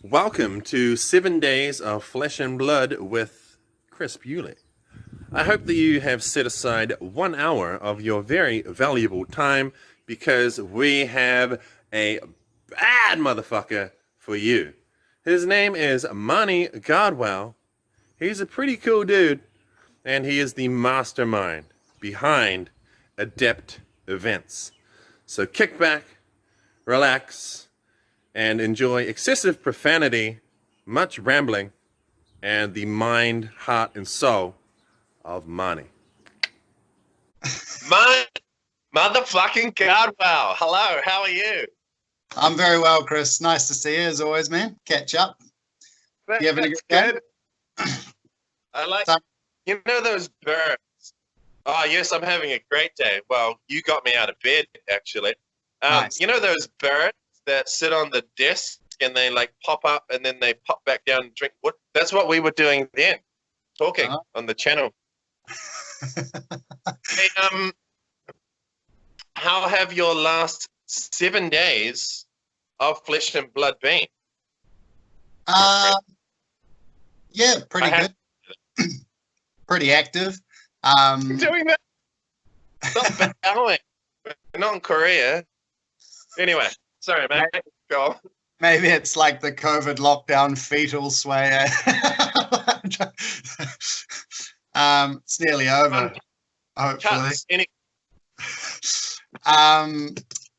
Welcome to 7 Days of Flesh and Blood with Chris Bewley. I hope that you have set aside 1 hour of your very valuable time because we have a bad motherfucker for you. His name is Gardwell. He's a pretty cool dude, and he is the mastermind behind ADEPT events. So kick back, relax, and enjoy excessive profanity, much rambling, and the mind, heart, and soul of Mani. My motherfucking Gardwell. Hello, how are you? I'm very well, Chris. Nice to see you as always, man. Catch up. You having a good day? I like, you know those birds? Oh, yes, I'm having a great day. Well, you got me out of bed, actually. Nice. You know those birds that sit on the desk and they like pop up and then they pop back down and drink wood? That's what we were doing then, talking on the channel. Hey, how have your last 7 days of Flesh and Blood been? Yeah, pretty good. Pretty active. Doing that. Stop bowing. We're not in Korea. Anyway, sorry, mate. Go. Maybe it's like the COVID lockdown fetal sway. It's nearly over, hopefully.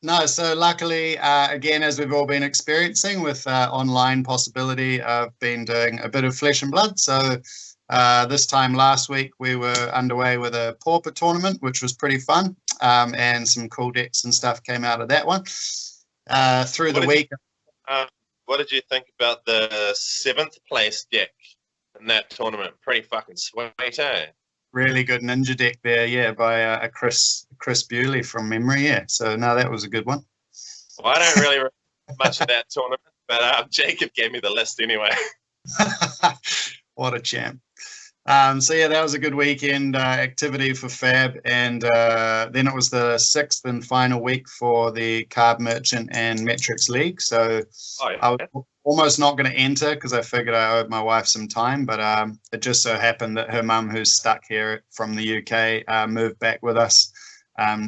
No, so luckily, again, as we've all been experiencing with online possibility, I've been doing a bit of Flesh and Blood. So this time last week, we were underway with a pauper tournament, which was pretty fun, and some cool decks and stuff came out of that one. Through the week. What did you think about the 7th place deck in that tournament? Pretty fucking sweet, eh? Really good ninja deck there, yeah, by a Chris Bewley from memory, yeah. So no, that was a good one. Well, I don't really remember much of that tournament, but Jacob gave me the list anyway. What a champ. So yeah, that was a good weekend activity for Fab, and then it was the 6th and final week for the Card Merchant and Metrics League. So I was almost not going to enter because I figured I owed my wife some time, but it just so happened that her mum, who's stuck here from the UK, moved back with us,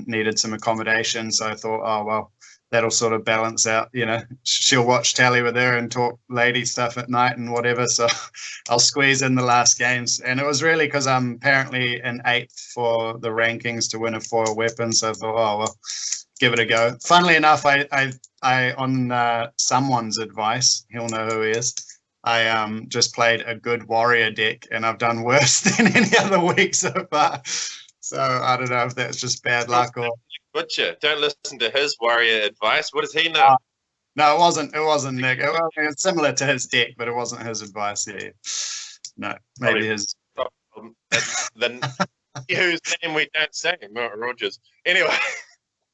needed some accommodation. So I thought, oh, well, that'll sort of balance out, you know, she'll watch telly with her and talk lady stuff at night and whatever. So I'll squeeze in the last games. And it was really because I'm apparently in 8th for the rankings to win a foil weapon. So I thought, oh, well, give it a go. Funnily enough, I on someone's advice, he'll know who he is, I just played a good warrior deck and I've done worse than any other week so far. So I don't know if that's just bad luck or... Butcher, don't listen to his warrior advice. What does he know? No, it wasn't Nick. It's similar to his deck, but it wasn't his advice. Yeah. No, maybe his. Then whose name we don't say, Rogers. Anyway,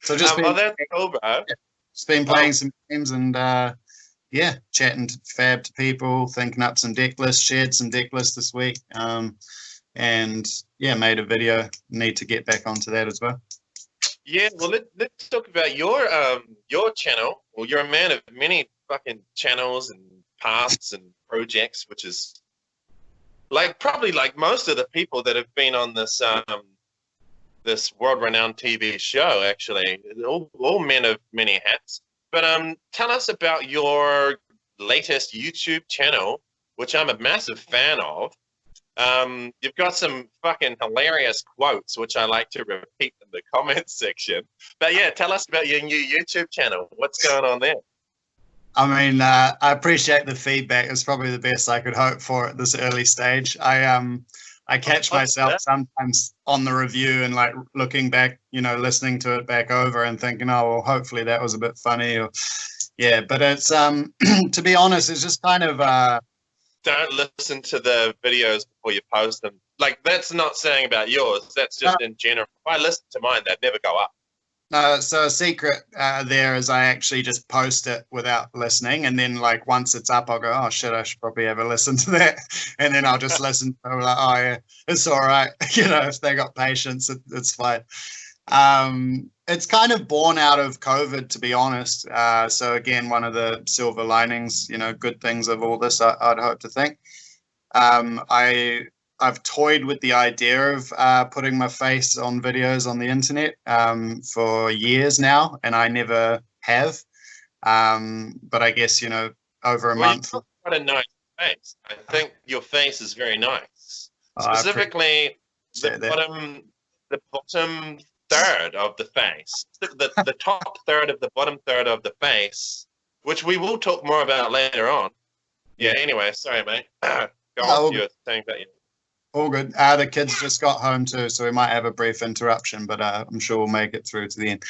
so just been, that's cool, bro. Yeah, just been playing some games and yeah, chatting to Fab to people, thinking up some deck lists, shared some deck lists this week, and yeah, made a video. Need to get back onto that as well. Yeah, well, let's talk about your channel. Well, you're a man of many fucking channels and paths and projects, which is like probably like most of the people that have been on this this world-renowned TV show. Actually, all men of many hats. But tell us about your latest YouTube channel, which I'm a massive fan of. You've got some fucking hilarious quotes, which I like to repeat in the comments section. But yeah, tell us about your new YouTube channel. What's going on there? I mean, I appreciate the feedback. It's probably the best I could hope for at this early stage. I catch myself sometimes on the review and like looking back, you know, listening to it back over and thinking, oh, well, hopefully that was a bit funny. Or yeah, but it's to be honest, it's just kind of don't listen to the videos before you post them. Like, that's not saying about yours. That's just in general. If I listen to mine, they'd never go up. No, so a secret there is I actually just post it without listening. And then, like, once it's up, I'll go, oh, shit, I should probably have a listen to that. And then I'll just listen. I'm like, oh, yeah, it's all right. You know, if they got patience, it's fine. it's kind of born out of COVID, to be honest. So again, one of the silver linings, good things of all this, I'd hope to think. I've toyed with the idea of putting my face on videos on the internet for years now, and I never have. But I guess, over a month. You've got a nice face. I think your face is very nice. I Specifically, appreciate that. the bottom third of the face, the top third of the bottom third of the face, which we will talk more about later on. Yeah. Anyway, sorry, mate. Go on. You were saying about you. All good. The kids just got home too, so we might have a brief interruption, but I'm sure we'll make it through to the end.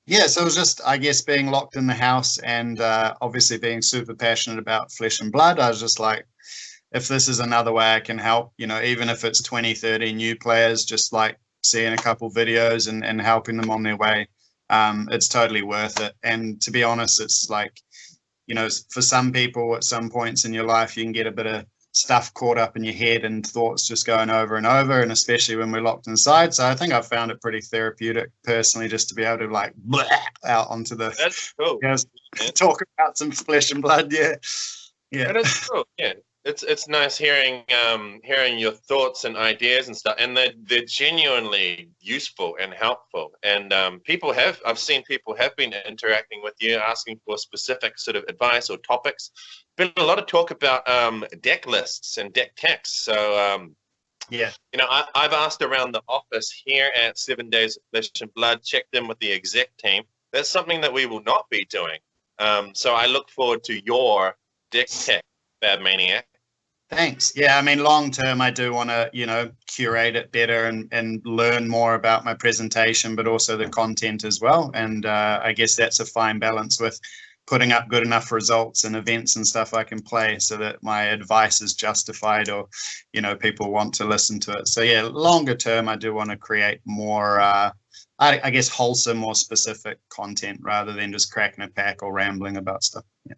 Yeah, so it was just, I guess, being locked in the house and obviously being super passionate about Flesh and Blood. I was just like, if this is another way I can help, even if it's 20, 30 new players, just like seeing a couple videos and helping them on their way, it's totally worth it. And to be honest, it's like, for some people at some points in your life, you can get a bit of stuff caught up in your head and thoughts just going over and over, and especially when we're locked inside. So I think I've found it pretty therapeutic personally, just to be able to like blah out onto the That's cool. Talk about some Flesh and Blood. Yeah that is cool. Yeah, it's nice hearing your thoughts and ideas and stuff, and they're genuinely useful and helpful. And I've seen people have been interacting with you, asking for specific sort of advice or topics. Been a lot of talk about deck lists and deck text. So I've asked around the office here at 7 Days of Flesh and Blood, checked in with the exec team. That's something that we will not be doing. So I look forward to your deck text, Bad Maniac. Thanks. Yeah, I mean, long term, I do want to, curate it better and learn more about my presentation, but also the content as well. And I guess that's a fine balance with putting up good enough results and events and stuff I can play so that my advice is justified, or, people want to listen to it. So yeah, longer term, I do want to create more, I guess, wholesome or specific content rather than just cracking a pack or rambling about stuff. Yeah.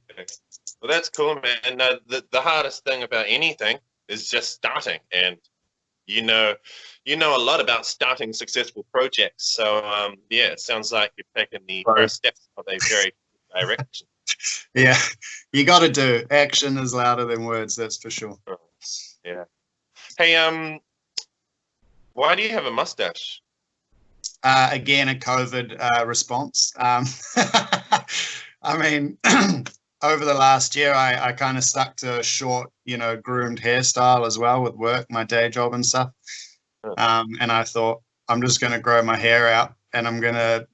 Well, that's cool, man. The hardest thing about anything is just starting, and you know a lot about starting successful projects. So it sounds like you've taken the first steps of a very direction. Yeah, you got to do. Action is louder than words, that's for sure. Yeah. Hey, why do you have a mustache? Again, a COVID response. I mean, over the last year, I kind of stuck to a short, groomed hairstyle as well with work, my day job and stuff. And I thought, I'm just going to grow my hair out, and I'm going to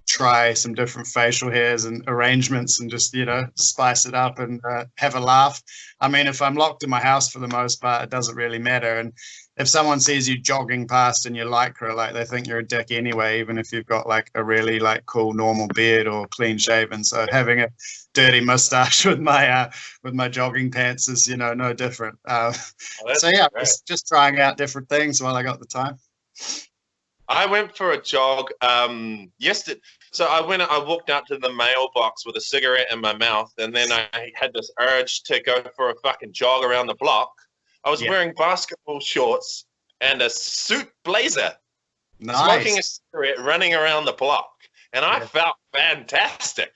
try some different facial hairs and arrangements and just, spice it up and have a laugh. I mean, if I'm locked in my house for the most part, it doesn't really matter. And if someone sees you jogging past in your lycra, like, they think you're a dick anyway, even if you've got like a really like cool normal beard or clean shaven. So having a dirty mustache with my jogging pants is, no different. So yeah, just trying out different things while I got the time. I went for a jog yesterday. So I walked out to the mailbox with a cigarette in my mouth, and then I had this urge to go for a fucking jog around the block. I was wearing basketball shorts and a suit blazer, smoking a cigarette, running around the block, and I felt fantastic.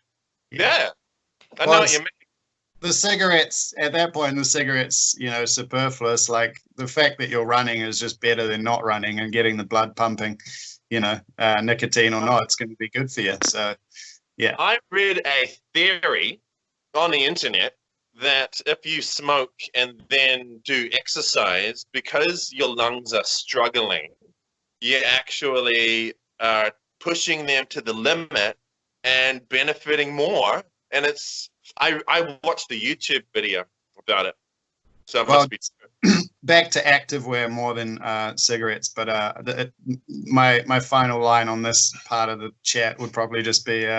Yeah. I know what you mean. The cigarettes, at that point, superfluous. Like, the fact that you're running is just better than not running and getting the blood pumping, nicotine or not, it's going to be good for you. So, yeah. I read a theory on the internet that if you smoke and then do exercise, because your lungs are struggling, you actually are pushing them to the limit and benefiting more. And I watched the YouTube video about it, so it must be true. Back to activewear more than cigarettes, but my final line on this part of the chat would probably just be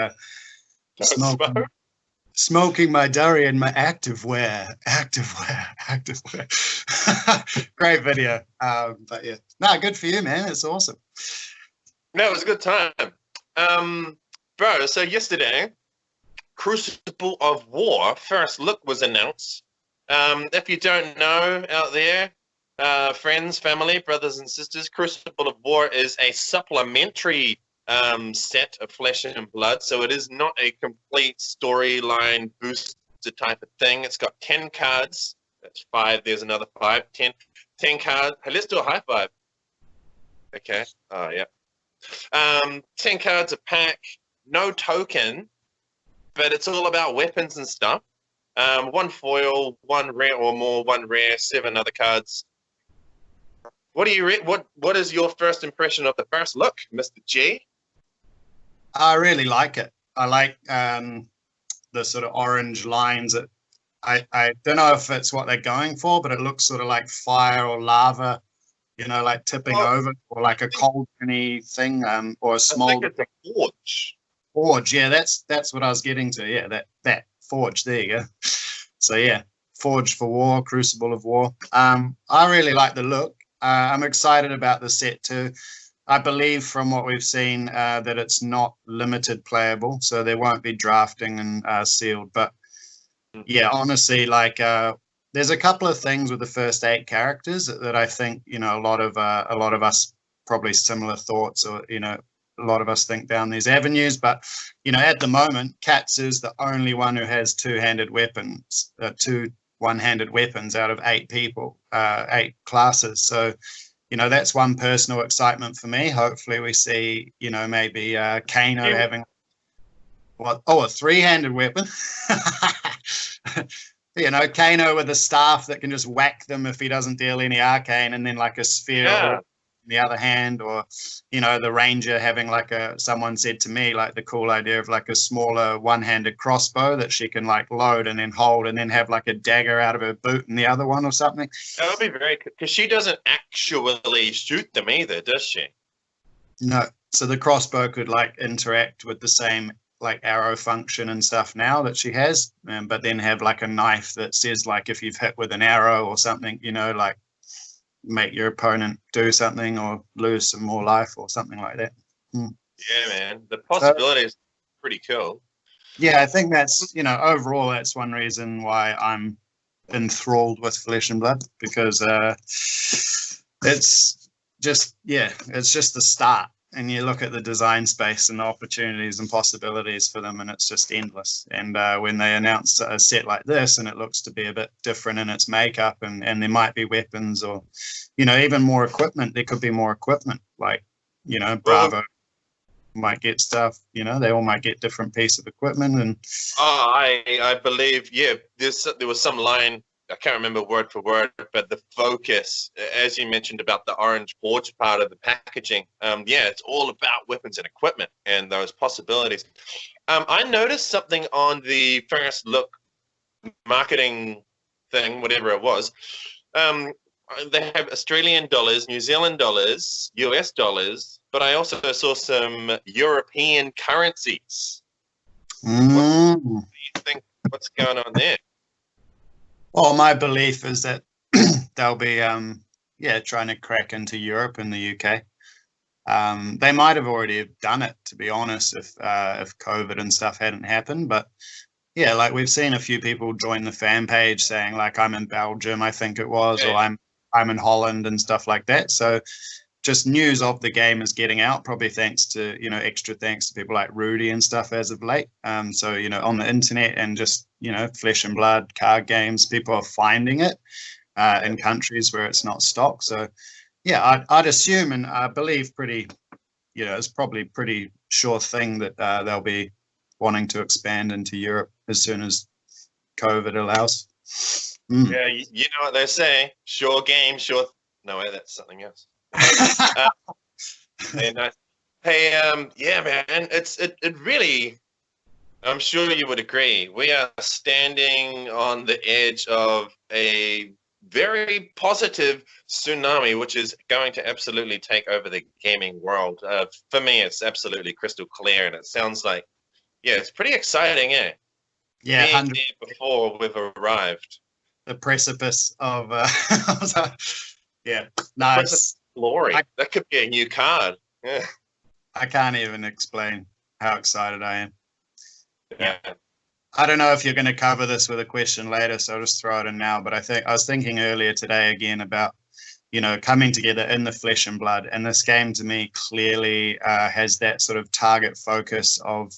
smoking my durry in my activewear. Great video. But yeah, good for you, man. It's awesome. No, it was a good time. Bro, so yesterday, Crucible of War first look was announced. If you don't know out there, friends, family, brothers and sisters, Crucible of War is a supplementary set of Flesh and Blood, so it is not a complete storyline booster type of thing. It's got 10 cards. That's 5. There's another 5. 10 cards. Hey, let's do a high five. Okay. Oh, yeah. 10 cards a pack. No token, but it's all about weapons and stuff. 1 foil, 1 rare or more, 1 rare, 7 other cards. What do you what is your first impression of the first look, Mr. G? I really like it. I like the sort of orange lines. That I don't know if it's what they're going for, but it looks sort of like fire or lava, you know, like tipping over, or like a cauldron-y thing, or a smolder. I think it's a forge. Forge, yeah, that's what I was getting to. Yeah, that forge. There you go. So yeah, Forge for War, Crucible of War. I really like the look. I'm excited about the set too. I believe from what we've seen that it's not limited playable, so there won't be drafting and sealed. But yeah, honestly, like there's a couple of things with the first 8 characters that I think, you know, a lot of us probably similar thoughts, or you know, a lot of us think down these avenues. But you know, at the moment, Katz is the only one who has two-handed weapons, 2 one-handed weapons out of 8 people, 8 classes. So you know, that's one personal excitement for me. Hopefully we see, you know, maybe Kano having a 3-handed weapon. You know, Kano with a staff that can just whack them if he doesn't deal any arcane, and then like a sphere in the other hand, or you know, the ranger having like someone said to me, like the cool idea of like a smaller one-handed crossbow that she can like load and then hold, and then have like a dagger out of her boot in the other one or something. That would be very, because she doesn't actually shoot them either, does she? No. So the crossbow could like interact with the same like arrow function and stuff now that she has, but then have like a knife that says like if you've hit with an arrow or something, you know, like make your opponent do something or lose some more life or something like that. Yeah, man. The possibility is pretty cool. Yeah, I think that's, you know, overall that's one reason why I'm enthralled with Flesh and Blood, because it's just the start. And you look at the design space and the opportunities and possibilities for them, and it's just endless. And when they announce a set like this, and it looks to be a bit different in its makeup, and there might be weapons, or, you know, even more equipment. There could be more equipment, like, you know, Bravo might get stuff. You know, they all might get different piece of equipment. And I believe, yeah, there was some line, I can't remember word for word, but the focus, as you mentioned about the orange forge part of the packaging, yeah, it's all about weapons and equipment and those possibilities. I noticed something on the first look marketing thing, whatever it was. They have Australian dollars, New Zealand dollars, US dollars, but I also saw some European currencies. What do you think? What's going on there? Well, my belief is that they'll be, trying to crack into Europe and the UK. They might have already done it, to be honest, if COVID and stuff hadn't happened. But yeah, like we've seen a few people join the fan page saying like, I'm in Belgium, I think it was, or I'm in Holland and stuff like that. So just news of the game is getting out, probably thanks to, you know, extra thanks to people like Rudy and stuff as of late. So, you know, on the internet and just, you know, Flesh and Blood card games, people are finding it in countries where it's not stocked. So, yeah, I'd assume, and I believe pretty, you know, it's probably pretty sure thing that they'll be wanting to expand into Europe as soon as COVID allows. Yeah, you know what they say, sure game, sure. No, that's something else. Yeah, man, it really, I'm sure you would agree, we are standing on the edge of a very positive tsunami, which is going to absolutely take over the gaming world. For me, it's absolutely crystal clear, and it sounds like, yeah, it's pretty exciting, eh? Yeah, being there before we've arrived. The precipice of yeah, nice. Glory. That could be a new card. Yeah. I can't even explain how excited I am. Yeah. I don't know if you're going to cover this with a question later, so I'll just throw it in now. But I was thinking earlier today again about, you know, coming together in the flesh and blood. And this game to me clearly has that sort of target focus of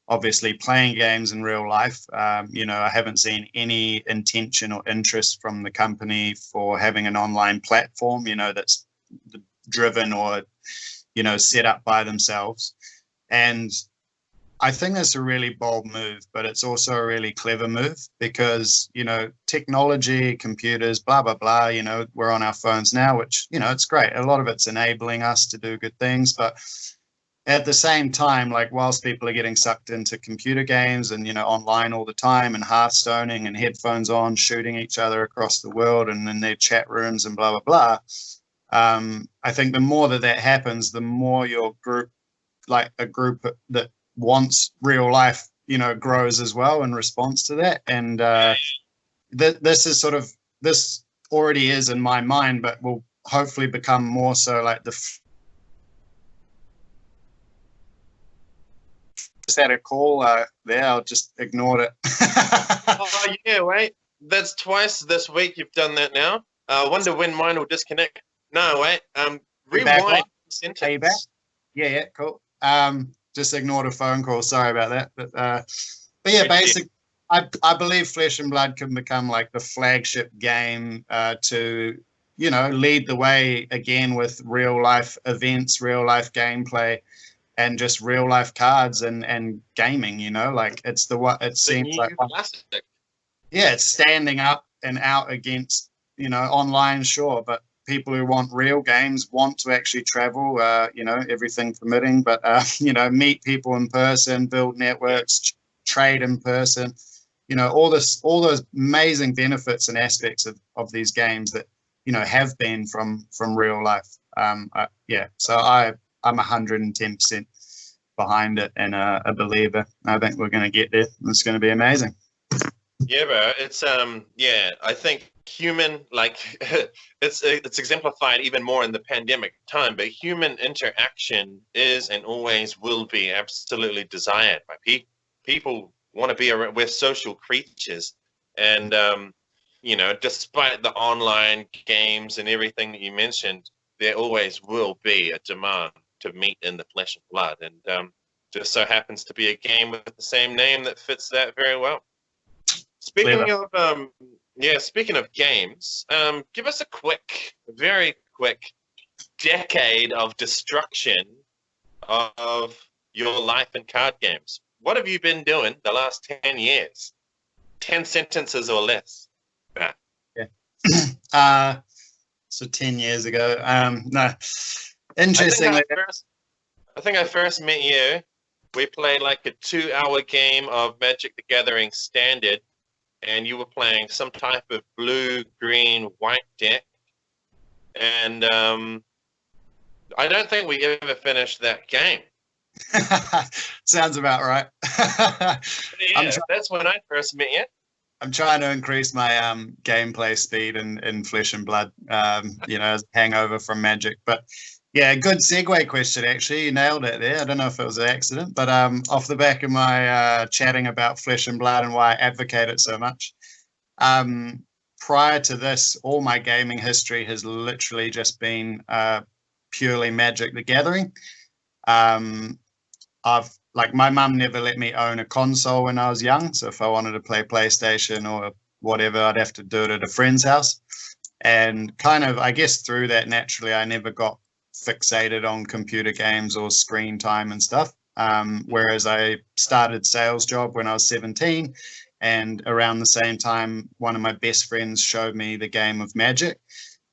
obviously playing games in real life. You know, I haven't seen any intention or interest from the company for having an online platform, you know, that's driven or, you know, set up by themselves. And I think that's a really bold move, but it's also a really clever move because, you know, technology, computers, blah, blah, blah, you know, we're on our phones now, which, you know, it's great. A lot of it's enabling us to do good things. But at the same time, like whilst people are getting sucked into computer games and, you know, online all the time and hearthstoning and headphones on, shooting each other across the world and in their chat rooms and blah, blah, blah. I think the more that happens, the more your group, like a group that wants real life, you know, grows as well in response to that. And this is sort of, this already is in my mind, but will hopefully become more so like just had a call there, I'll just ignored it. Oh yeah, wait, that's twice this week you've done that now. I wonder when mine will disconnect. No, wait, rewind sentence. Yeah, cool. Just ignored a phone call. Sorry about that. But yeah, basically, I believe Flesh and Blood can become like the flagship game to, you know, lead the way again with real life events, real life gameplay, and just real life cards and gaming. You know, like it's what it seems like. Classic. Yeah, it's standing up and out against, you know, online, sure, but people who want real games want to actually travel, you know, everything permitting, but, you know, meet people in person, build networks, trade in person, you know, all those amazing benefits and aspects of these games that, you know, have been from real life. Yeah, so I'm 110% behind it and a believer. I think we're going to get there. It's going to be amazing. Yeah, bro. It's yeah, I think human, like it's exemplified even more in the pandemic time, but human interaction is and always will be absolutely desired by people. Want to be around, we're social creatures, and you know, despite the online games and everything that you mentioned, there always will be a demand to meet in the flesh and blood, and just so happens to be a game with the same name that fits that very well. Speaking of games, give us a very quick decade of destruction of your life in card games. What have you been doing the last 10 years? 10 sentences or less. Yeah. So 10 years ago. No. Interestingly. I think I first met you. We played like a 2-hour game of Magic the Gathering Standard, and you were playing some type of blue, green, white deck. And I don't think we ever finished that game. Sounds about right. Yeah, that's when I first met you. I'm trying to increase my gameplay speed in Flesh and Blood, you know, as a hangover from Magic. But yeah, good segue question, actually. You nailed it there. I don't know if it was an accident, but off the back of my chatting about Flesh and Blood and why I advocate it so much, prior to this, all my gaming history has literally just been purely Magic the Gathering. Like my mum never let me own a console when I was young. So if I wanted to play PlayStation or whatever, I'd have to do it at a friend's house. And kind of, I guess through that, naturally, I never got fixated on computer games or screen time and stuff. Whereas I started sales job when I was 17, and around the same time, one of my best friends showed me the game of Magic.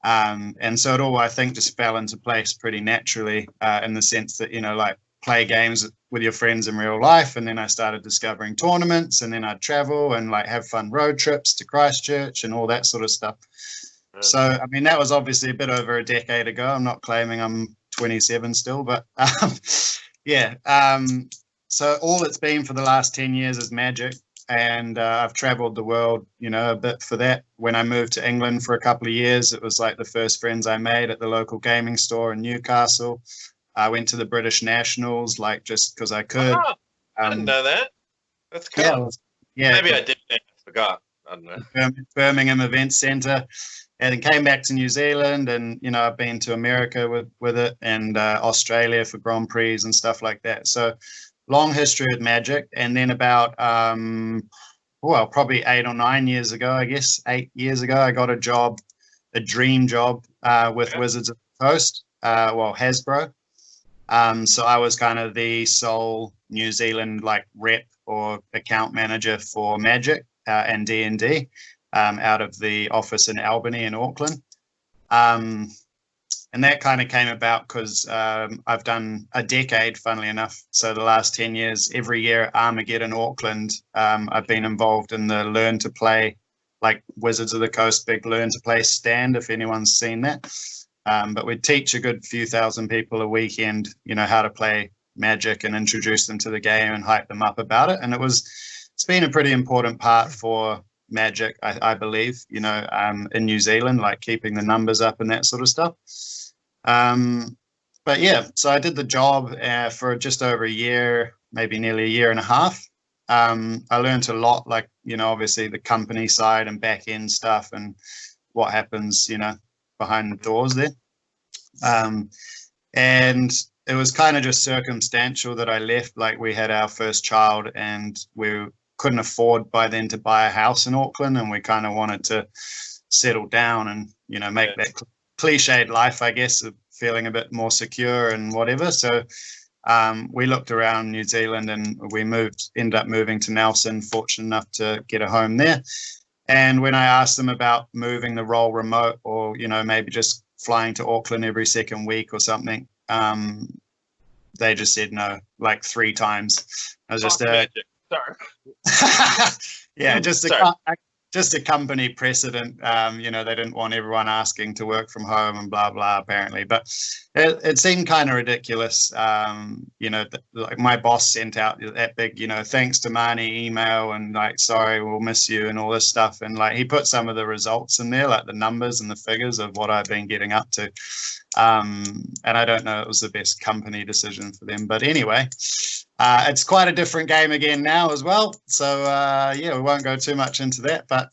And so it all, I think, just fell into place pretty naturally in the sense that, you know, like play games with your friends in real life. And then I started discovering tournaments, and then I'd travel and like have fun road trips to Christchurch and all that sort of stuff. So, I mean, that was obviously a bit over a decade ago. I'm not claiming I'm 27 still, but yeah. So all it's been for the last 10 years is Magic. And I've traveled the world, you know, a bit for that. When I moved to England for a couple of years, it was like the first friends I made at the local gaming store in Newcastle. I went to the British Nationals, like just because I could. Oh, I didn't know that. That's cool. Yeah, Maybe I did. I forgot. I don't know. Birmingham Event Centre. and then came back to New Zealand, and I've been to America with it, and Australia for Grand Prix and stuff like that. So long history with Magic. And then about probably 8 or 9 years ago, I guess 8 years ago, I got a dream job with Wizards of the Coast, Hasbro. So I was kind of the sole New Zealand rep or account manager for Magic and D&D out of the office in Albany and Auckland. And that kind of came about because I've done a decade, funnily enough. So the last 10 years, every year at Armageddon, Auckland, I've been involved in the Learn to Play, Wizards of the Coast, big Learn to Play stand, if anyone's seen that. But we teach a good few thousand people a weekend, how to play Magic and introduce them to the game and hype them up about it. And it's been a pretty important part for Magic, I believe, in New Zealand, keeping the numbers up and that sort of stuff. But yeah, so I did the job for just over a year, maybe nearly a year and a half. I learned a lot, obviously the company side and back end stuff and what happens, behind the doors there. And it was kind of just circumstantial that I left. We had our first child and we couldn't afford by then to buy a house in Auckland, and we kind of wanted to settle down and, make that cliched life, I guess, of feeling a bit more secure and whatever. So we looked around New Zealand and we ended up moving to Nelson, fortunate enough to get a home there. And when I asked them about moving the role remote or, maybe just flying to Auckland every second week or something, they just said no, 3 times. I was just Sorry. yeah, just a company precedent. They didn't want everyone asking to work from home and blah blah, apparently. But it seemed kind of ridiculous. My boss sent out that big, thanks to Marnie email and sorry, we'll miss you and all this stuff. And he put some of the results in there, the numbers and the figures of what I've been getting up to. And I don't know, it was the best company decision for them. But anyway, it's quite a different game again now as well. So, we won't go too much into that. But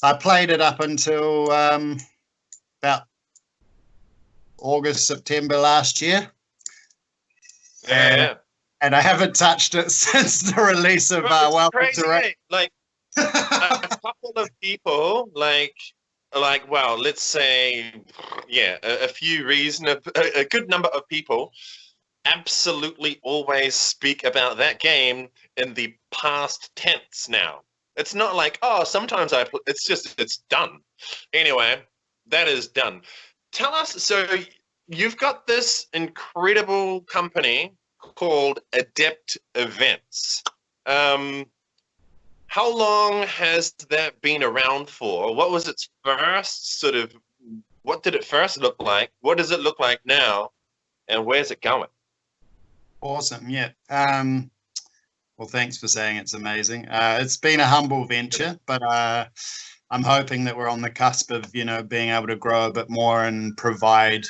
I played it up until about August, September last year. Yeah. And I haven't touched it since the release of Welcome to Raid. A couple of people, let's say, a good number of people absolutely always speak about that game in the past tense now. It's not sometimes it's done. Anyway, that is done. Tell us, so you've got this incredible company called ADEPT Events. How long has that been around for? What was its first what did it first look like? What does it look like now? And where's it going? Awesome. Yeah. Well, thanks for saying it's amazing. It's been a humble venture, but I'm hoping that we're on the cusp of, being able to grow a bit more and provide,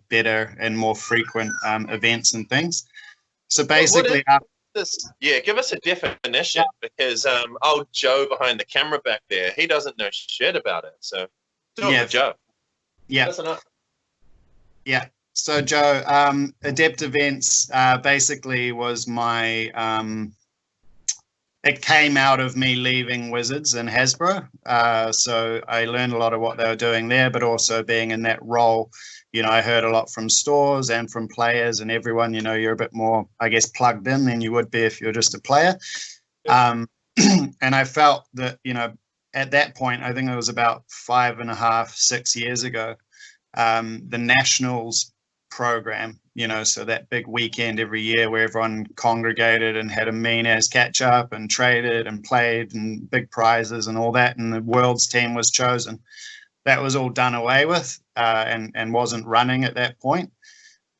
better and more frequent events and things. So basically, give us a definition, because old Joe behind the camera back there, he doesn't know shit about it. So Joe. Yeah. Yeah. So Joe, ADEPT Events basically was my, it came out of me leaving Wizards and Hasbro. So I learned a lot of what they were doing there, but also being in that role, I heard a lot from stores and from players and everyone, you're a bit more, I guess, plugged in than you would be if you're just a player. And I felt that, at that point, I think it was about 5.5, 6 years ago, the Nationals program, so that big weekend every year where everyone congregated and had a mean as catch up and traded and played and big prizes and all that, and the world's team was chosen. That was all done away with and wasn't running at that point.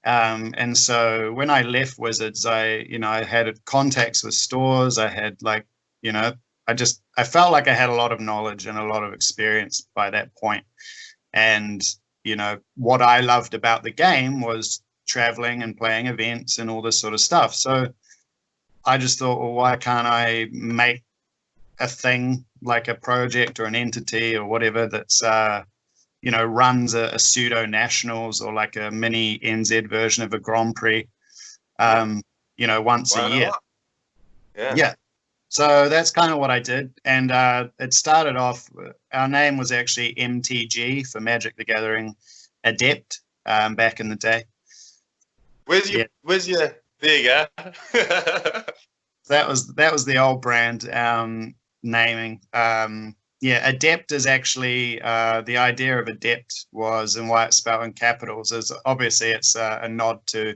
And so when I left Wizards, I had contacts with stores. I had I felt like I had a lot of knowledge and a lot of experience by that point. And what I loved about the game was traveling and playing events and all this sort of stuff. So I just thought, well, why can't I make a thing, like a project or an entity or whatever, that's runs a pseudo nationals or like a mini NZ version of a Grand Prix, once a year. Yeah. So that's kind of what I did. And it started off, our name was actually MTG for Magic the Gathering Adept back in the day. Where's your, there you go. That was the old brand naming. Adept is actually, the idea of Adept was, and why it's spelled in capitals, is obviously it's a nod to,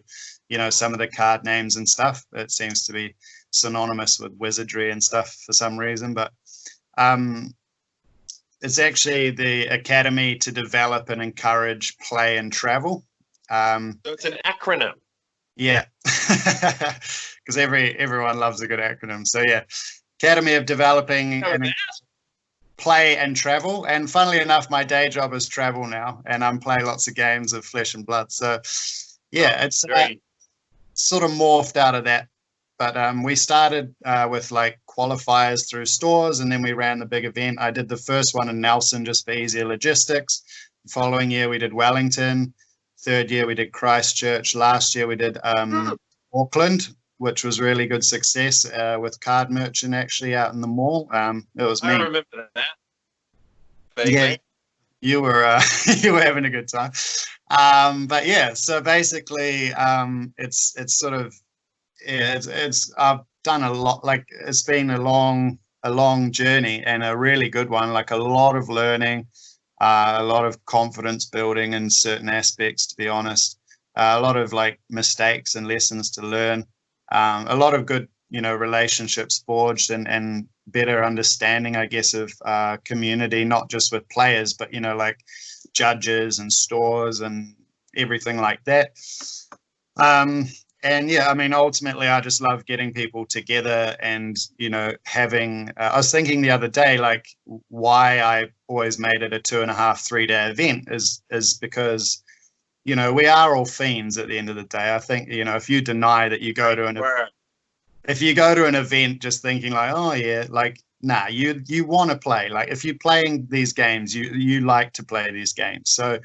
some of the card names and stuff. It seems to be synonymous with wizardry and stuff for some reason, but it's actually the academy to develop and encourage play and travel. So it's an acronym. Yeah, because everyone loves a good acronym. So yeah, Academy of Developing and Play and Travel. And funnily enough, my day job is travel now, and I'm playing lots of games of Flesh and Blood. So yeah, it's sort of morphed out of that. But we started with like qualifiers through stores, and then we ran the big event. I did the first one in Nelson just for easier logistics. The following year we did Wellington. Third year we did Christchurch. Last year we did Auckland, which was really good success with card merchant actually out in the mall. It was me. I remember that. Vaguely. Yeah, you were you were having a good time. But yeah, so basically it's sort of it's I've done a lot. Like it's been a long journey and a really good one. Like a lot of learning. A lot of confidence building in certain aspects, to be honest. A lot of like mistakes and lessons to learn. A lot of good, relationships forged and better understanding, I guess, of community, not just with players, but, like judges and stores and everything like that. And yeah, I mean, ultimately, I just love getting people together and, having, I was thinking the other day, like why I always made it a 2.5, 3-day event is because, we are all fiends at the end of the day. I think, if you deny that you go to an event just thinking like, oh yeah, like, nah, you want to play. Like if you're playing these games, you like to play these games. So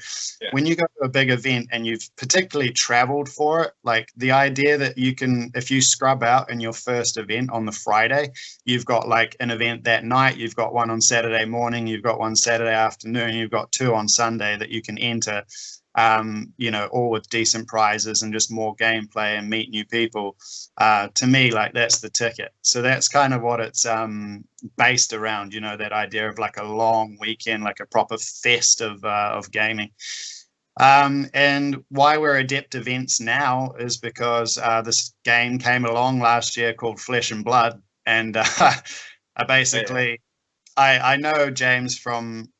when you go to a big event and you've particularly traveled for it, like the idea that you can, if you scrub out in your first event on the Friday, you've got like an event that night, you've got one on Saturday morning, you've got one Saturday afternoon, you've got 2 on Sunday that you can enter, all with decent prizes and just more gameplay and meet new people. To me, like that's the ticket. So that's kind of what it's based around, that idea of like a long weekend, like a proper fest of gaming. And why we're Adept events now is because this game came along last year called Flesh and Blood. And I basically, I know James from,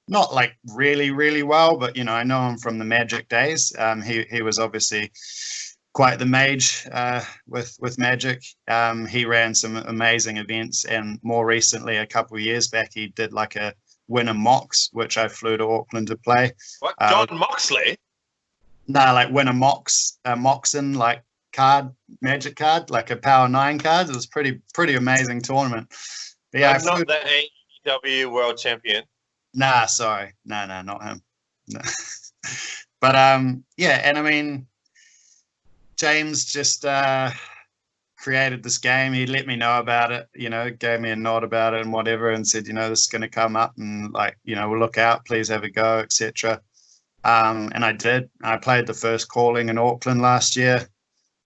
not like really, really well, but, I know him from the Magic days. He was obviously quite the mage with Magic. He ran some amazing events, and more recently, a couple of years back, he did like a Winner Mox, which I flew to Auckland to play. What, John Moxley? No, like Winner Mox, Moxon, like Magic card, like a Power 9 card. It was pretty amazing tournament. But yeah, I'm not the AEW World Champion. Nah, sorry. No, not him. No. But yeah, and I mean, James just created this game. He let me know about it, gave me a nod about it and whatever, and said, this is going to come up and like, we'll look out, please have a go, etc. And I did. I played the first calling in Auckland last year,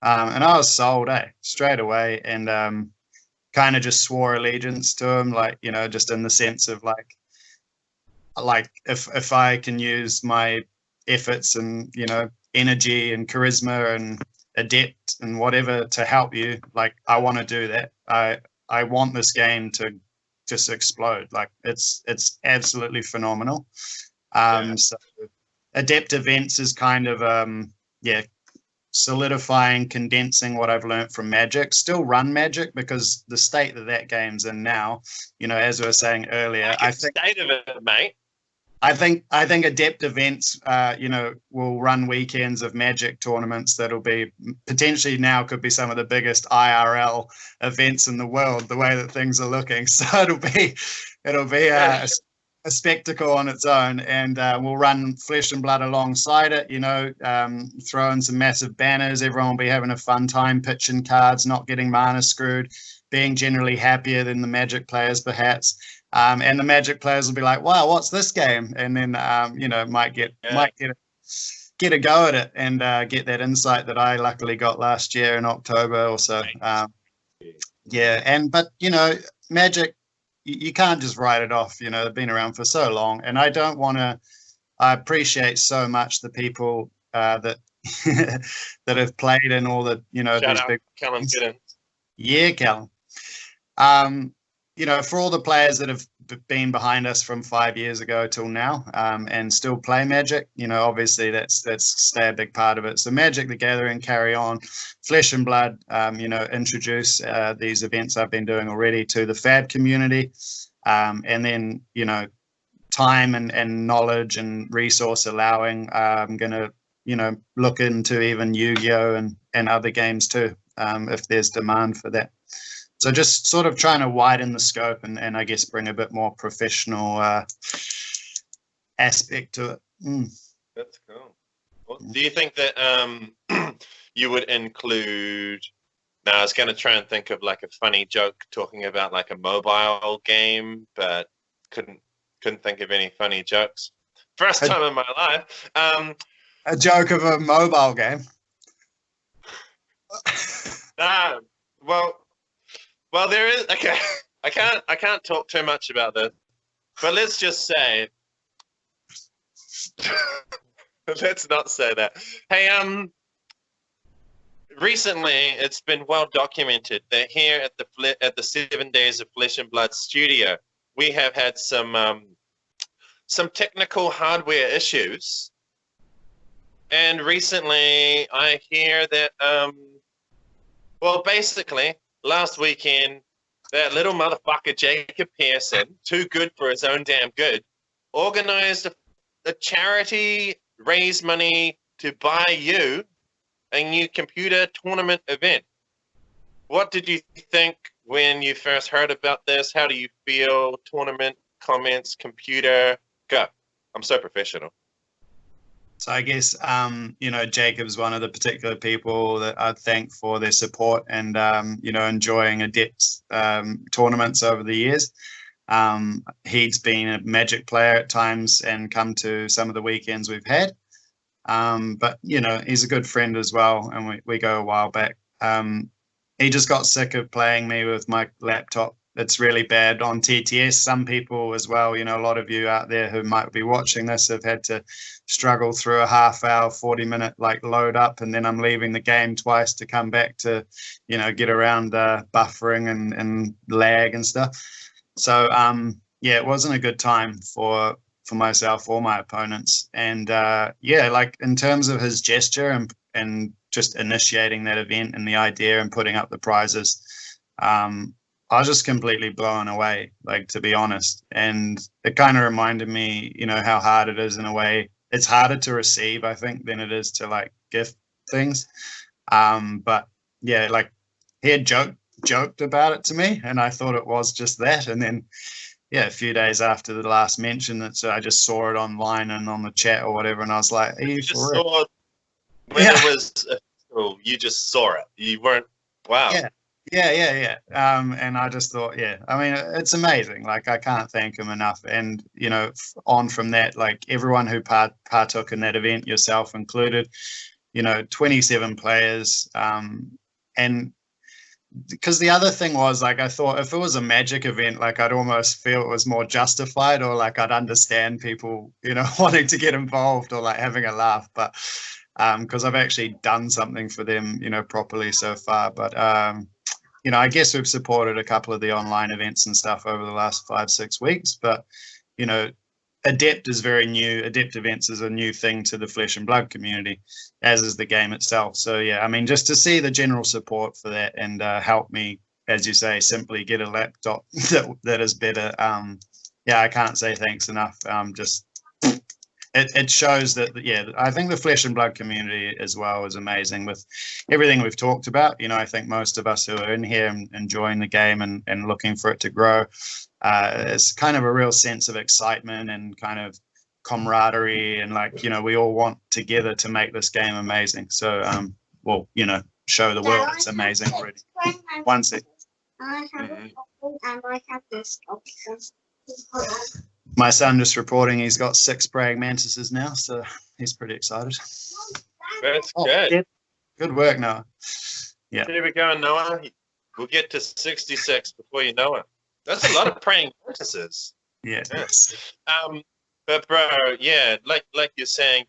and I was sold, straight away, and kind of just swore allegiance to him, like, just in the sense of like if I can use my efforts and energy and charisma and adept and whatever to help you, like I want to do that. I want this game to just explode. Like it's absolutely phenomenal. So Adept events is kind of solidifying, condensing what I've learned from Magic. Still run Magic because the state that game's in now, as we were saying earlier, I think state of it, mate. I think Adept events, will run weekends of Magic tournaments that'll be potentially now could be some of the biggest IRL events in the world, the way that things are looking. So it'll be a spectacle on its own, and we'll run Flesh and Blood alongside it, throw in some massive banners. Everyone will be having a fun time pitching cards, not getting mana screwed, being generally happier than the Magic players perhaps. And the Magic players will be like, wow, what's this game? And then might get a go at it and get that insight that I luckily got last year in October or so. But Magic, you can't just write it off. They've been around for so long, and I don't want to. I appreciate so much the people that that have played in all the Shout these out, big. Callum, get in. Yeah, Callum. For all the players that have been behind us from 5 years ago till now, and still play Magic, obviously that's stay a big part of it. So Magic the Gathering, carry on. Flesh and Blood, introduce these events I've been doing already to the Fab community, and then time and knowledge and resource allowing, I'm gonna look into even Yu-Gi-Oh and other games too, if there's demand for that. So just sort of trying to widen the scope and I guess bring a bit more professional aspect to it. That's cool. Well, do you think that you would include? Now, I was going to try and think of like a funny joke talking about like a mobile game, but couldn't think of any funny jokes. First time in my life. A joke of a mobile game. Well, there is. Okay, I can't talk too much about this, but let's just say, let's not say that. Hey, recently it's been well documented that here at the 7 Days of Flesh and Blood studio, we have had some technical hardware issues, and recently I hear that basically. Last weekend, that little motherfucker Jacob Pearson, too good for his own damn good, organized a charity, raise money to buy you a new computer tournament event. What did you think when you first heard about this? How do you feel? Tournament, comments, computer, go. I'm so professional. So I guess, Jacob's one of the particular people that I thank for their support and, enjoying ADEPT tournaments over the years. He's been a Magic player at times and come to some of the weekends we've had. But, he's a good friend as well, and we go a while back. He just got sick of playing me with my laptop. It's really bad on TTS. Some people as well, a lot of you out there who might be watching this have had to struggle through a half-hour, 40-minute load up, and then I'm leaving the game twice to come back to, get around buffering and lag and stuff. So, it wasn't a good time for myself or my opponents. And in terms of his gesture and just initiating that event and the idea and putting up the prizes, I was just completely blown away, to be honest. And it kind of reminded me, how hard it is in a way. It's harder to receive, I think, than it is to gift things. But yeah, he had joked about it to me, and I thought it was just that. And then, a few days after the last mention, I just saw it online and on the chat or whatever, and I was like, "Are you for real?" It was, you just saw it. You weren't. Wow. Yeah. And I just thought, it's amazing. I can't thank him enough. And, on from that, everyone who partook in that event, yourself included, 27 players. And because the other thing was, I thought if it was a Magic event, I'd almost feel it was more justified, or I'd understand people, wanting to get involved or having a laugh. But because I've actually done something for them, properly so far. But, I guess we've supported a couple of the online events and stuff over the last 5-6 weeks, but, ADEPT is very new. ADEPT events is a new thing to the Flesh and Blood community, as is the game itself. So, just to see the general support for that and help me, as you say, simply get a laptop that is better. I can't say thanks enough. It shows that, I think the Flesh and Blood community as well is amazing with everything we've talked about. I think most of us who are in here and enjoying the game and looking for it to grow, it's kind of a real sense of excitement and kind of camaraderie, and like, you know, we all want together to make this game amazing. So well, you know, show the world it's amazing already. One sec. My son just reporting he's got 6 praying mantises now, so he's pretty excited. That's good. Yeah. Good work, Noah. Yeah. Here we go, Noah. We'll get to 66 before you know it. That's a lot of praying mantises. Yeah. But bro, yeah, like you're saying,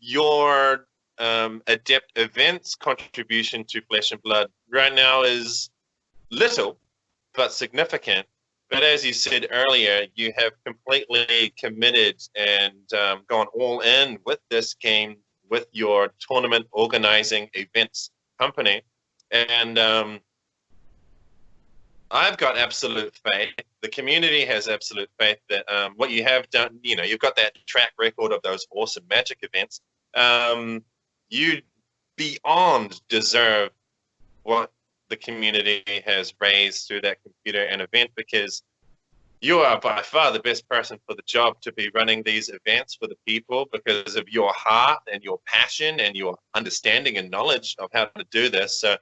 your adept events contribution to Flesh and Blood right now is little but significant. But as you said earlier, you have completely committed and gone all in with this game, with your tournament organizing events company. And I've got absolute faith. The community has absolute faith that what you have done, you know, you've got that track record of those awesome Magic events. You beyond deserve what the community has raised through that computer and event, because you are by far the best person for the job to be running these events for the people, because of your heart and your passion and your understanding and knowledge of how to do this. So,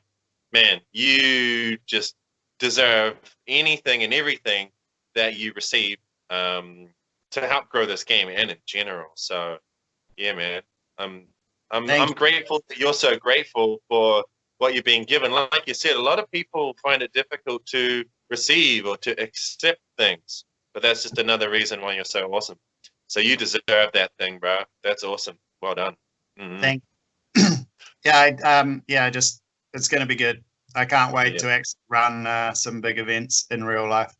man, you just deserve anything and everything that you receive to help grow this game and in general. So, yeah, man, I'm grateful that you're so grateful for what you're being given. Like you said, a lot of people find it difficult to receive or to accept things, but that's just another reason why you're so awesome. So you deserve that thing, bro. That's awesome. Well done. Mm-hmm. Thank yeah, just it's going to be good. I can't wait to actually run some big events in real life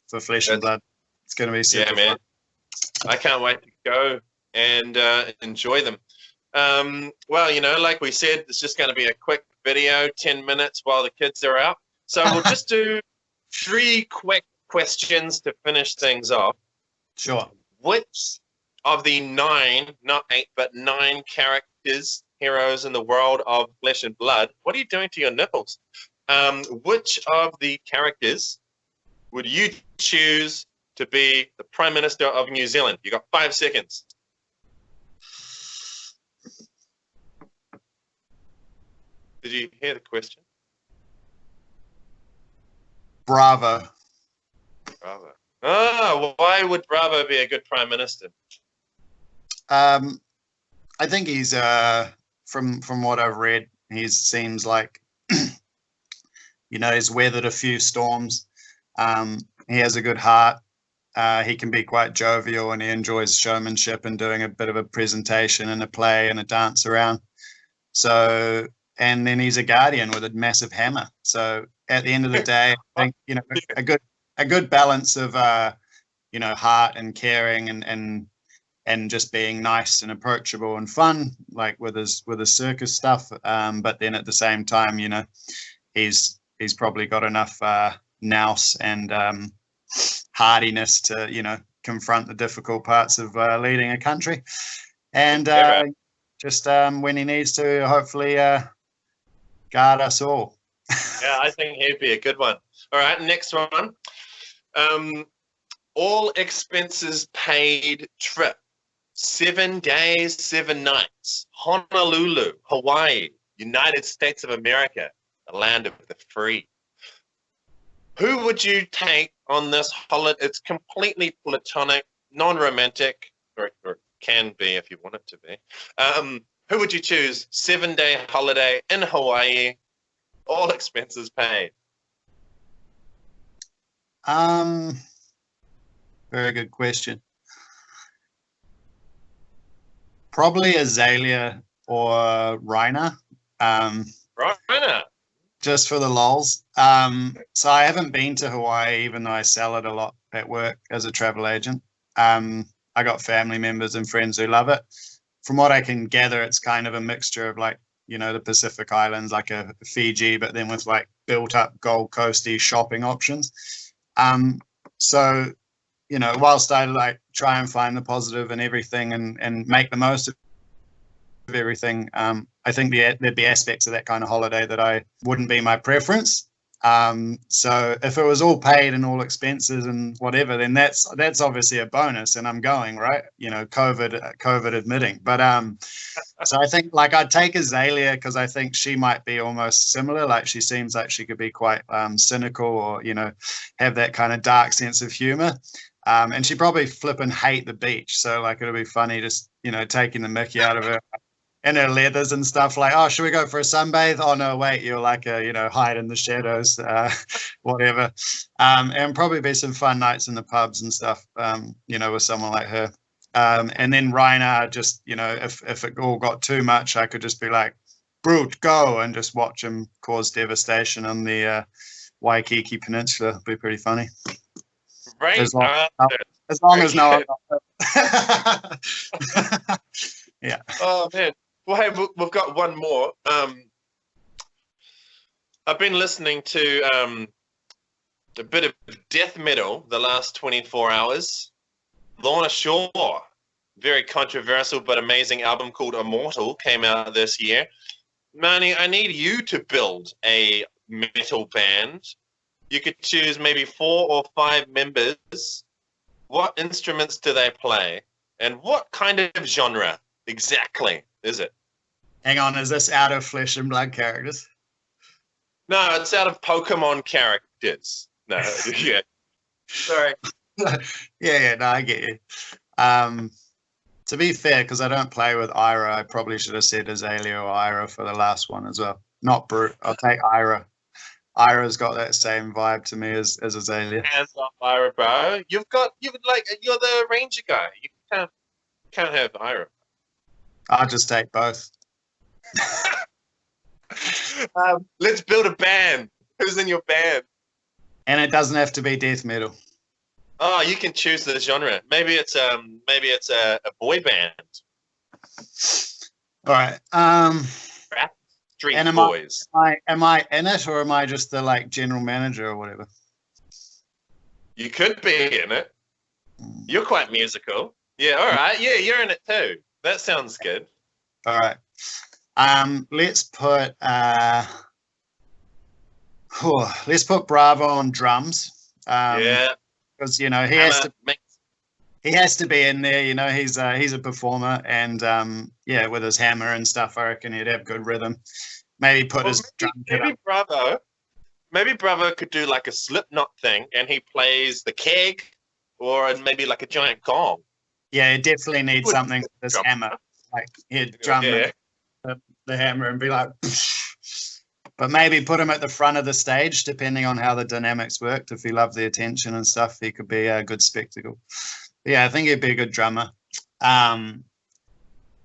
for Flesh and Blood. It's going to be super man. fun. I can't wait to go and enjoy them. Well, you know, like we said, it's just going to be a quick video, 10 minutes while the kids are out. So we'll just do 3 quick questions to finish things off. Sure. Which of the 9, not 8, but 9 characters, heroes in the world of Flesh and Blood, what are you doing to your nipples? Which of the characters would you choose to be the Prime Minister of New Zealand? You got 5 seconds. Did you hear the question? Bravo. Bravo. Oh, why would Bravo be a good Prime Minister? I think he's from what I've read, he seems like you know, he's weathered a few storms. He has a good heart. He can be quite jovial, and he enjoys showmanship and doing a bit of a presentation and a play and a dance around. So, and then he's a guardian with a massive hammer. So at the end of the day, I think, you know, a good balance of you know, heart and caring and just being nice and approachable and fun, like with his circus stuff. But then at the same time, you know, he's probably got enough nous and hardiness to, you know, confront the difficult parts of leading a country, and just when he needs to, hopefully guard us all. Yeah, I think he'd be a good one. All right, next one. All expenses paid trip. 7 days, 7 nights. Honolulu, Hawaii, United States of America, the land of the free. Who would you take on this holiday? It's completely platonic, non-romantic, or can be if you want it to be. Who would you choose? 7-day holiday in Hawaii, all expenses paid. Very good question. Probably Azalea or Raina. Raina. Just for the lols. So I haven't been to Hawaii, even though I sell it a lot at work as a travel agent. I got family members and friends who love it. From what I can gather, it's kind of a mixture of, like, you know, the Pacific Islands, like a Fiji, but then with like built up Gold Coasty shopping options. So, you know, whilst I like try and find the positive in everything and make the most of everything, I think there'd be aspects of that kind of holiday that I wouldn't be my preference. So if it was all paid and all expenses and whatever, then that's obviously a bonus, and I'm going, right, you know, COVID admitting. But so I think like I'd take Azalea because I think she might be almost similar. Like she seems like she could be quite cynical, or you know, have that kind of dark sense of humor. And she probably flipping hate the beach, so like it'll be funny just, you know, taking the mickey out of her in her leathers and stuff, like, oh, should we go for a sunbathe? Oh no, wait, you're like a, you know, hide in the shadows, whatever. And probably be some fun nights in the pubs and stuff, you know, with someone like her. And then Reiner, just, you know, if it all got too much, I could just be like, Brute, go, and just watch him cause devastation on the Waikiki Peninsula. It'd be pretty funny. Right. As long as no one. Yeah. Oh man. Well, hey, we've got one more. I've been listening to a bit of death metal the last 24 hours. Lorna Shore, very controversial but amazing album called Immortal, came out this year. Manny, I need you to build a metal band. You could choose maybe 4 or 5 members. What instruments do they play? And what kind of genre exactly is it? Hang on, is this out of Flesh and Blood characters? No, it's out of Pokemon characters. No, yeah. Sorry. yeah, no, I get you. To be fair, because I don't play with Ira, I probably should have said Azalea or Ira for the last one as well. Not Brute. I'll take Ira. Ira's got that same vibe to me as Azalea. Hands off Ira, bro. You're the ranger guy. You can't have Ira. I'll just take both. Let's build a band. Who's in your band? And it doesn't have to be death metal. Oh, you can choose the genre. Maybe it's a boy band. All right. Rap Street and Boys. Am I in it, or am I just the like general manager or whatever? You could be in it. You're quite musical. Yeah. All right. Yeah, you're in it too. That sounds good. All right. Let's put Bravo on drums. Yeah. Because you know he has to be in there. You know he's a performer, and yeah, with his hammer and stuff, I reckon he'd have good rhythm. Maybe put his drum kit up. Maybe Bravo could do like a Slipknot thing, and he plays the keg, or maybe like a giant gong. Yeah, he definitely needs something with his hammer. Like he'd drum the hammer and be like. But maybe put him at the front of the stage, depending on how the dynamics worked. If he loved the attention and stuff, he could be a good spectacle. But yeah, I think he'd be a good drummer. The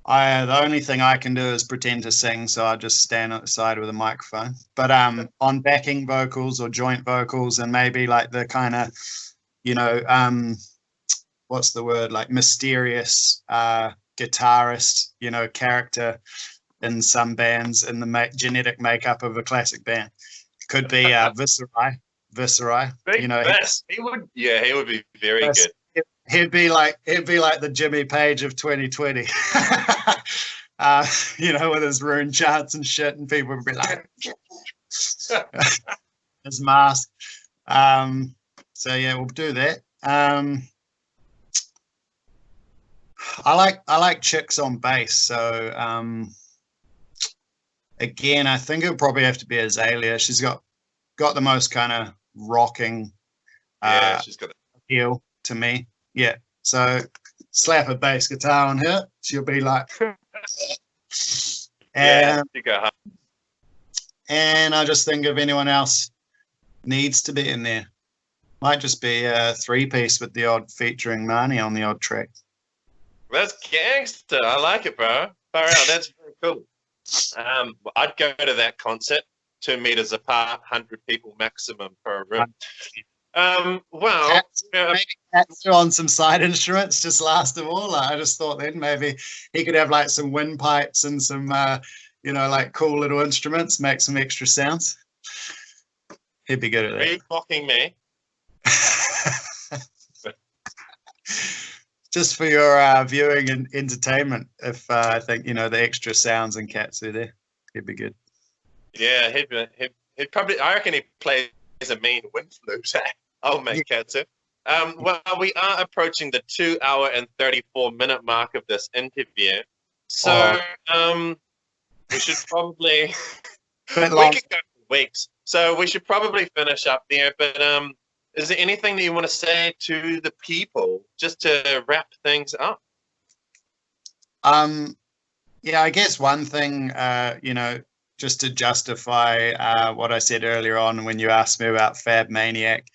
only thing I can do is pretend to sing, so I'll just stand at the side with a microphone. But on backing vocals or joint vocals, and maybe like the kind of, you know, what's the word? Like mysterious guitarist, you know, character in some bands in the genetic makeup of a classic band. Could be Viscerai. You know, he would be very good. He'd be like the Jimmy Page of 2020. You know, with his rune charts and shit, and people would be like his mask. So yeah, we'll do that. I like chicks on bass, so again, I think it would probably have to be Azalea. She's got the most kind of rocking she's got appeal to me. Yeah. So slap a bass guitar on her, she'll be like and I just think if anyone else needs to be in there, might just be a 3-piece with the odd featuring Marnie on the odd track. That's gangster. I like it, bro. Far out. That's very cool. I'd go to that concert, 2 meters apart, 100 people maximum per room. Well, maybe Katsu on some side instruments, just last of all. I just thought then maybe he could have like some windpipes and some, you know, like cool little instruments, make some extra sounds. He'd be good at that. Are you mocking me? Just for your viewing and entertainment. If I think, you know, the extra sounds and Katsu there, he'd be good. Yeah, I reckon he plays a mean wind flute. Old mate Katsu. Well, we are approaching the 2 hour and 34-minute mark of this interview. So, we should probably, we could go for weeks. So we should probably finish up there. But is there anything that you want to say to the people just to wrap things up? Yeah, I guess one thing, you know, just to justify what I said earlier on when you asked me about Fab Maniac,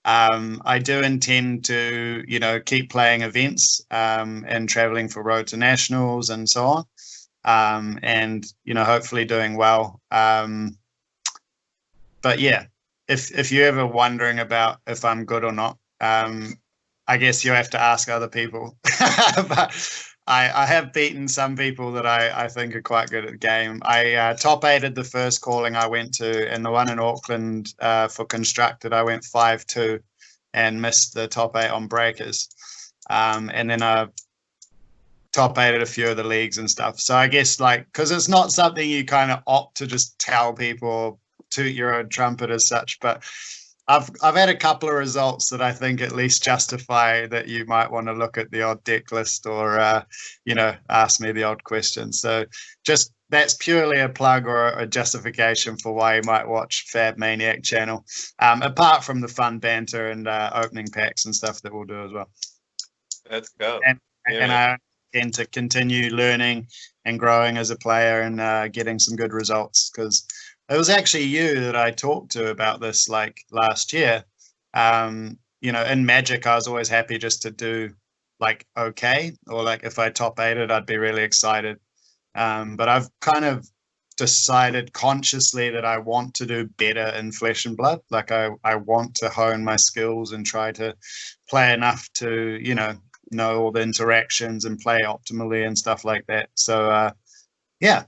I do intend to, you know, keep playing events and traveling for Road to Nationals and so on, and, you know, hopefully doing well. But yeah, if you're ever wondering about if I'm good or not, I guess you have to ask other people. But I have beaten some people that I think are quite good at the game. I top 8'd the first calling I went to, and the one in Auckland for Constructed, I went 5-2 and missed the top 8 on breakers. And then I top 8'd a few of the leagues and stuff. So I guess, like, because it's not something you kind of opt to just tell people or toot your own trumpet as such, but I've had a couple of results that I think at least justify that you might want to look at the odd deck list or, you know, ask me the odd question. So just that's purely a plug or a justification for why you might watch Fab Maniac channel, apart from the fun banter and opening packs and stuff that we'll do as well. Let's go. And I intend to continue learning and growing as a player and getting some good results, because it was actually you that I talked to about this like last year. You know, in Magic, I was always happy just to do like okay, or like if I top 8'd, I'd be really excited. But I've kind of decided consciously that I want to do better in Flesh and Blood. Like I want to hone my skills and try to play enough to, you know all the interactions and play optimally and stuff like that. So yeah.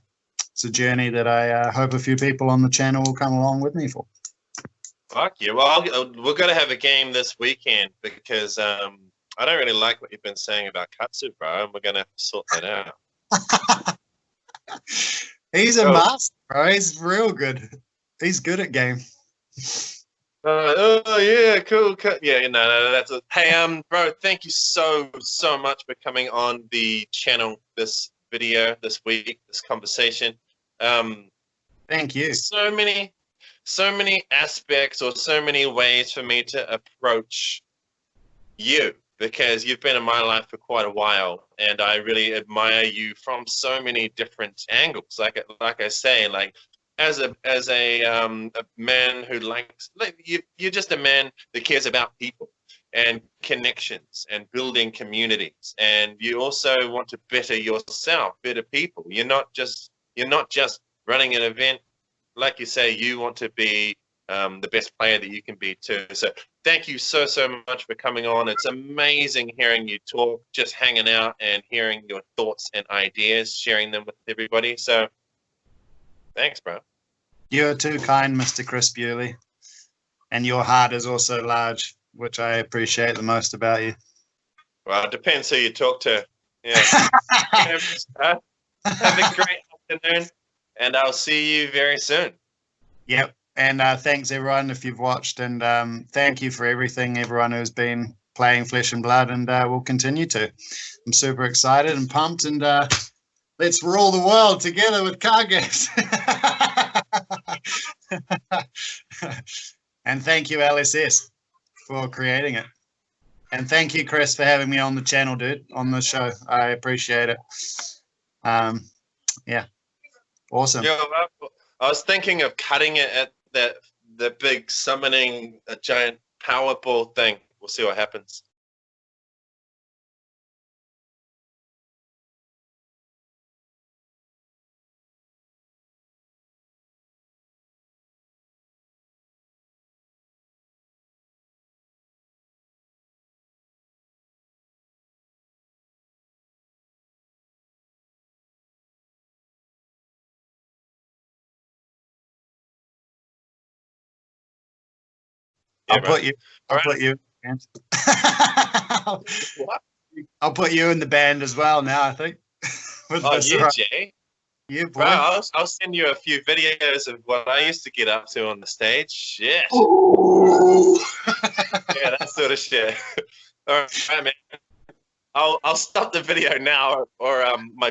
It's a journey that I hope a few people on the channel will come along with me for. Fuck yeah. Well, we're going to have a game this weekend because I don't really like what you've been saying about Katsu, bro, and we're going to have to sort that out. He's a master, bro. He's real good. He's good at game. Oh, yeah, cool. Yeah, no, that's it. Hey, bro, thank you so much for coming on the channel this video this week, this conversation. Thank you. So many aspects or so many ways for me to approach you, because you've been in my life for quite a while, and I really admire you from so many different angles. Like I say, like as a man who likes, like you're just a man that cares about people and connections and building communities, and you also want to better yourself, better people. You're not just running an event. Like you say, you want to be the best player that you can be too. So thank you so much for coming on. It's amazing hearing you talk, just hanging out and hearing your thoughts and ideas, sharing them with everybody. So thanks, bro. You're too kind, Mr. Chris Bewley, and your heart is also large, which I appreciate the most about you. Well, it depends who you talk to. Yeah. Have a great afternoon, and I'll see you very soon. Yep. And thanks, everyone, if you've watched. And thank you for everything, everyone who's been playing Flesh and Blood, and will continue to. I'm super excited and pumped, and let's rule the world together with card games. And thank you, LSS, for creating it. And thank you, Chris, for having me on the channel, dude, on the show. I appreciate it. Yeah, awesome. Yeah, I was thinking of cutting it at the big summoning a giant Powerball thing. We'll see what happens. I'll put you. What? I'll put you in the band as well now, I think. Oh, yeah, Jay. Yeah, Bro, boy. I'll send you a few videos of what I used to get up to on the stage. Shit. Ooh. Yeah, that sort of shit. All right, man. I'll stop the video now, or my